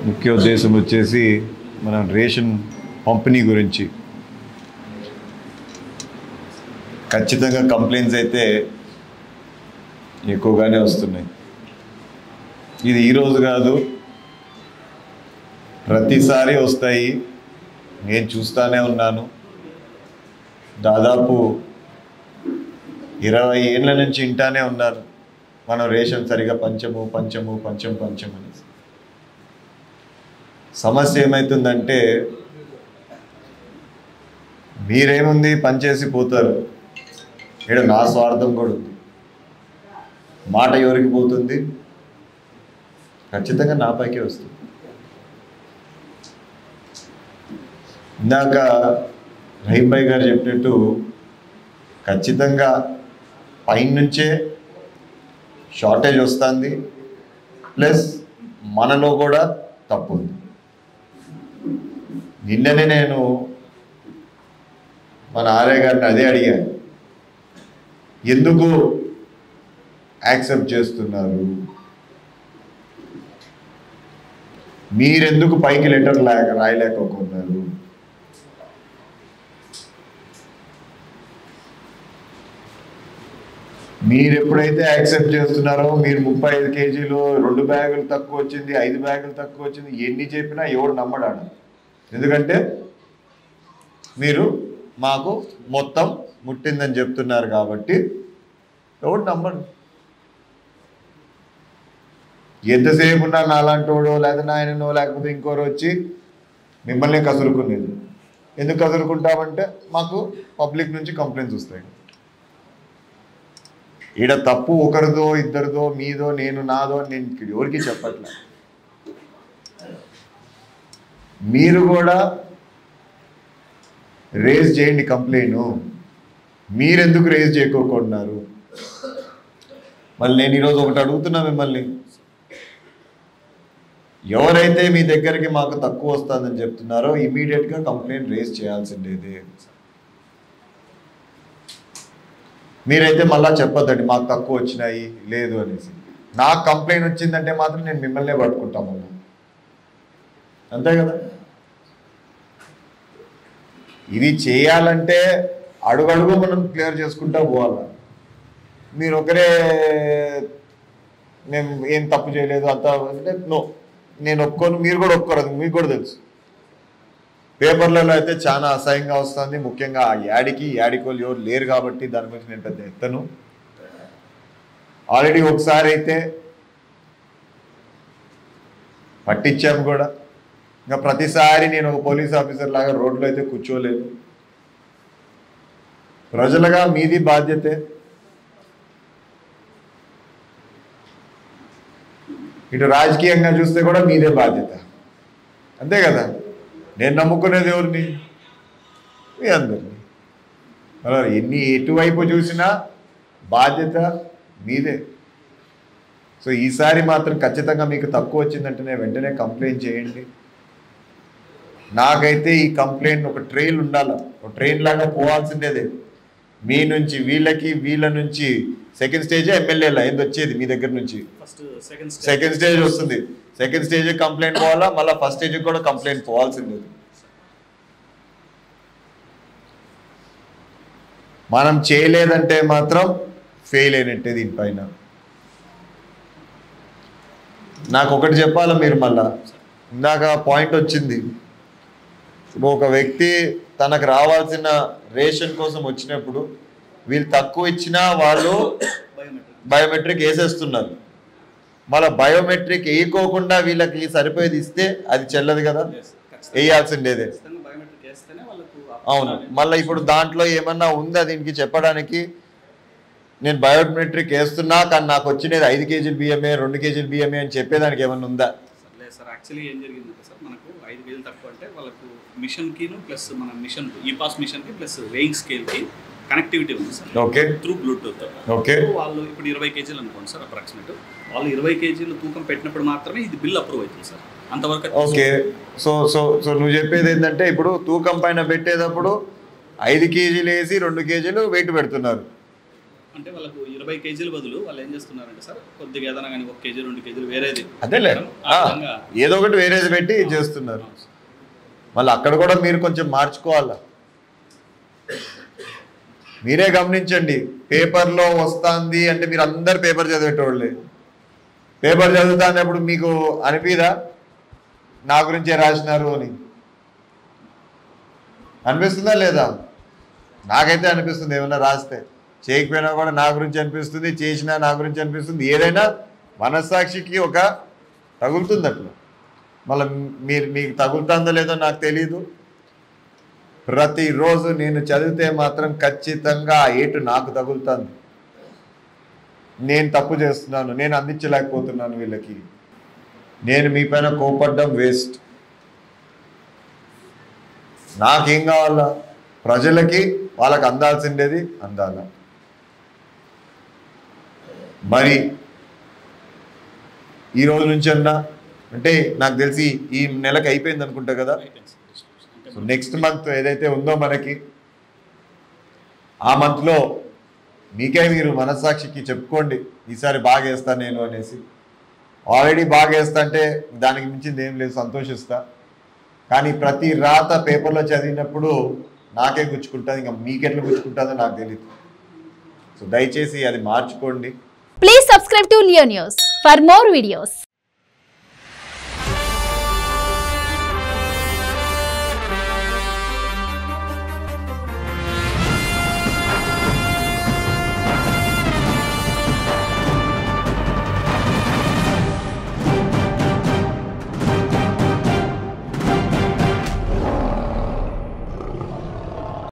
ముఖ్య ఉద్దేశం వచ్చేసి మన రేషన్ పంపిణీ గురించి. ఖచ్చితంగా కంప్లైంట్స్ అయితే ఎక్కువగానే వస్తున్నాయి. ఇది ఈరోజు కాదు, ప్రతిసారి వస్తాయి. నేను చూస్తూనే ఉన్నాను. దాదాపు 20 ఏళ్ళ నుంచి ఇంటానే ఉన్నారు, మనం రేషన్ సరిగా పంచము అనేసి. సమస్య ఏమవుతుందంటే, మీరేముంది పనిచేసి పోతారు, ఇక్కడ నా స్వార్థం కూడా ఉంది. మాట ఎవరికి పోతుంది? ఖచ్చితంగా నాపైకే వస్తుంది. ఇందాక రహీం భాయ్ గారు చెప్పినట్టు ఖచ్చితంగా పైనుంచే షార్టేజ్ వస్తుంది, ప్లస్ మనలో కూడా తప్పు ఉంది. నిన్ననే నేను మన ఆర్య గారిని అదే అడిగాను, ఎందుకు యాక్సెప్ట్ చేస్తున్నారు, మీరెందుకు పైకి లెటర్ రాయలేకపోతున్నారు? మీరు ఎప్పుడైతే యాక్సెప్ట్ చేస్తున్నారో, మీరు 35 కేజీలు 2 బ్యాగులు తక్కువ వచ్చింది, 5 బ్యాగులు తక్కువ వచ్చింది, ఎన్ని చెప్పినా ఎవడు నమ్మడాడు. ఎందుకంటే మీరు మాకు మొత్తం ముట్టిందని చెప్తున్నారు కాబట్టి ఎవడు నమ్మడు. ఎంతసేపు ఉన్నా నాలాంటోడో లేదా నాయననో లేకపోతే ఇంకోరు వచ్చి మిమ్మల్ని కసురుకునేది. ఎందుకు కసురుకుంటామంటే మాకు పబ్లిక్ నుంచి కంప్లైంట్స్ వస్తాయి. ఈడ తప్పు ఒకరిదో ఇద్దరిదో, మీదో నేను నాదో, నేను ఎవరికి చెప్పట్లే. మీరు కూడా రేజ్ చేయండి కంప్లైంట్. మీరెందుకు రేజ్ చేయకోకున్నారు? మళ్ళీ నేను ఈరోజు ఒకటి అడుగుతున్నా మిమ్మల్ని, ఎవరైతే మీ దగ్గరికి మాకు తక్కువ వస్తుందని చెప్తున్నారో ఇమీడియట్గా కంప్లైంట్ రేజ్ చేయాల్సిందేదే. మీరైతే మళ్ళీ చెప్పొద్దండి మాకు తక్కువ వచ్చినాయి లేదు అనేసి. నాకు కంప్లైంట్ వచ్చిందంటే మాత్రం నేను మిమ్మల్నే పట్టుకుంటాము, అంతే కదా. ఇది చేయాలంటే అడుగడుగు మనం క్లియర్ చేసుకుంటా పోవాలి. మీరు ఒకరే మేము ఏం తప్పు చేయలేదు అంత అంటే నో, నేను ఒప్పుకోను, మీరు కూడా ఒప్పుకోరు, మీకు కూడా తెలుసు. పేపర్లలో అయితే చాలా అసహ్యంగా వస్తుంది, ముఖ్యంగా ఆ యాడికోళ్ళు ఎవరు లేరు కాబట్టి దాని గురించి నేను పెద్ద ఎత్తను. ఆల్రెడీ ఒకసారి అయితే పట్టించాము కూడా. ఇంకా ప్రతిసారి నేను ఒక పోలీస్ ఆఫీసర్ లాగా రోడ్లో అయితే కూర్చోలేదు. ప్రజలుగా మీది బాధ్యతే. ఇటు రాజకీయంగా చూస్తే కూడా మీదే బాధ్యత, అంతే కదా. నేను నమ్ముకునేది ఎవరిని? మీ అందరినీ. ఎటువైపు చూసినా బాధ్యత మీదే. సో ఈసారి మాత్రం ఖచ్చితంగా మీకు తక్కువ వచ్చిందంటేనే వెంటనే కంప్లైంట్ చేయండి. నాకైతే ఈ కంప్లైంట్ ఒక ట్రైన్ ఉండాలి, ఒక ట్రైన్ లాగా పోవాల్సిందేదే. మీ నుంచి వీళ్ళకి, వీళ్ళ నుంచి సెకండ్ స్టేజ్ ఎమ్మెల్యేలా ఏంది వచ్చేది మీ దగ్గర నుంచి. సెకండ్ స్టేజ్ వస్తుంది, సెకండ్ స్టేజ్ కంప్లైంట్ పోవాలా, మళ్ళీ ఫస్ట్ స్టేజ్ కూడా కంప్లైంట్ పోవాల్సిందే. మనం చేయలేదంటే మాత్రం ఫెయిల్ అయినట్టే దీనిపైన. నాకు ఒకటి చెప్పాలా, మీరు మళ్ళా ఇందాక పాయింట్ వచ్చింది, ఒక వ్యక్తి తనకు రావాల్సిన రేషన్ కోసం వచ్చినప్పుడు వీళ్ళు తక్కువ ఇచ్చినా వాళ్ళు బయోమెట్రిక్ వేసేస్తున్నారు. మళ్ళీ బయోమెట్రిక్ వేయకోకుండా వీళ్ళకి సరిపోయేది ఇస్తే అది చెల్లదు కదా, వేయాల్సిందేదే. అవును, మళ్ళీ ఇప్పుడు దాంట్లో ఏమన్నా ఉందా దీనికి చెప్పడానికి? నేను బయోమెట్రిక్ వేస్తున్నా కానీ నాకు వచ్చినది 5 కేజీల బియ్యమే, 2 కేజీల బియ్యమే అని చెప్పేదానికి ఏమన్నా ఉందా? సార్ యాక్చువల్లీ ఏం జరిగిందంటే సార్, మనకు 5,000 తక్కువ అంటే వాళ్ళకు మిషన్కి ప్లస్ మన మిషన్ ఈ పాస్ మిషన్కి ప్లస్ వెయింగ్ స్కేల్కి కనెక్టివిటీ ఉంది sir. Okay, through Bluetooth. Okay, వాళ్ళు ఇప్పుడు 20 కేజీలు అనుకోండి సార్ అప్రాక్సిమేట్, వాళ్ళు 20 కేజీలు తూకం పెట్టినప్పుడు మాత్రమే ఇది బిల్ అప్రూవ్ అవుతుంది సార్, అంతవరకు. ఓకే, సో సో సో నువ్వు చెప్పేది ఏంటంటే ఇప్పుడు తూకం పైన పెట్టేటప్పుడు 5 కేజీలు వేసి 2 కేజీలు వెయిట్ పెడుతున్నారు. అంటే వాళ్ళకు 20 కేజీల బదులు వాళ్ళు ఏం చేస్తున్నారంటే సార్ కొద్దిగా ఏదైనా కానీ 1 కేజీ 2 కేజీలు వేరేది అదేలే ఏదో ఒకటి వేరేది పెట్టి చేస్తున్నారు. మళ్ళీ అక్కడ కూడా మీరు కొంచెం మార్చుకోవాలా. మీరే గమనించండి, పేపర్లో వస్తుంది అంటే మీరు అందరు పేపర్ చదివేటోళ్ళే. పేపర్ చదువుతానప్పుడు మీకు అనిపిదా నా గురించే రాసినారు అని? అనిపిస్తుందా లేదా? నాకైతే అనిపిస్తుంది. ఏమన్నా రాస్తే చేయకపోయినా కూడా నా గురించి అనిపిస్తుంది, చేసినా నా గురించి అనిపిస్తుంది. ఏదైనా మనస్సాక్షికి ఒక తగులుతుంది అట్లా. మళ్ళీ మీకు తగులుతుందో లేదో నాకు తెలీదు. ప్రతిరోజు నేను చదివితే మాత్రం ఖచ్చితంగా ఆ ఏటు నాకు తగులుతుంది. నేను తప్పు చేస్తున్నాను, నేను అందించలేకపోతున్నాను వీళ్ళకి, నేను మీ పైన కోపడ్డం వేస్ట్. నాకేం కావాలా? ప్రజలకి వాళ్ళకి అందాల్సిండేది అందాల. మరి ఈ రోజు నుంచి అన్నా అంటే నాకు తెలిసి ఈ నెలకి అయిపోయింది అనుకుంటా కదా. సో నెక్స్ట్ మంత్ ఏదైతే ఉందో మనకి, ఆ మంత్లో మీకే మీరు మనస్సాక్షికి చెప్పుకోండి ఈసారి బాగా వేస్తాను నేను అనేసి. ఆల్రెడీ బాగా వేస్తా అంటే దానికి మించింది ఏం లేదు, సంతోషిస్తా. కానీ ప్రతి రాత పేపర్లో చదివినప్పుడు నాకే గుచ్చుకుంటుంది, ఇంకా మీకెట్లా గుచ్చుకుంటుందో నాకు తెలియదు. సో దయచేసి అది మార్చుకోండి. Please subscribe to Leo news for more videos.